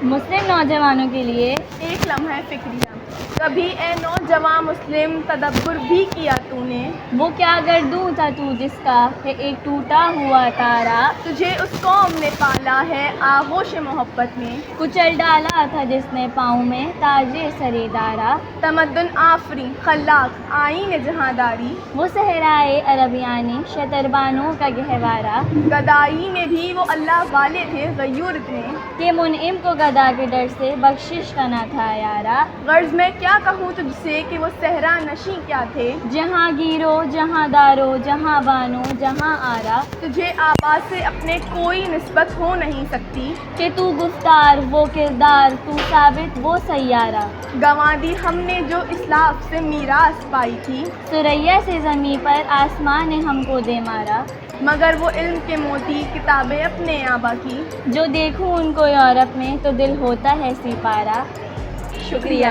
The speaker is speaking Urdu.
مسلم نوجوانوں کے لیے ایک لمحہ فکریہ، کبھی اے نوجوان مسلم تدبر بھی کیا تو نے؟ وہ کیا گردوں تھا تو جس کا ہے ایک ٹوٹا ہوا تارا، تجھے اس قوم نے پالا ہے آغوش محبت میں، کچل ڈالا تھا جس نے پاؤں میں تاج سرِ دارا، تمدن آفریں خلاق آئین جہاں داری، وہ صحرائے عرب یعنی شتربانوں کا گہوارہ، گدائی میں بھی وہ اللہ والے تھے غیور اتنے، کہ منعم کو گدا کے ڈر سے بخشش کا نہ تھا یارا، غرض میں کیا کہوں تجھ سے کہ وہ صحرا نشیں کیا تھے، جہاں گیرو جہاں دارو جہاں بانو جہاں آرا، تجھے آبا سے اپنے کوئی نسبت ہو نہیں سکتی، کہ تو گفتار وہ کردار تو ثابت وہ سیارہ، گنوا دی ہم نے جو اسلاف سے میراث پائی تھی، ثریا سے زمیں پر آسمان نے ہم کو دے مارا، مگر وہ علم کے موتی کتابیں اپنے آبا کی، جو دیکھوں ان کو یورپ میں تو دل ہوتا ہے سپارہ۔ شکریہ۔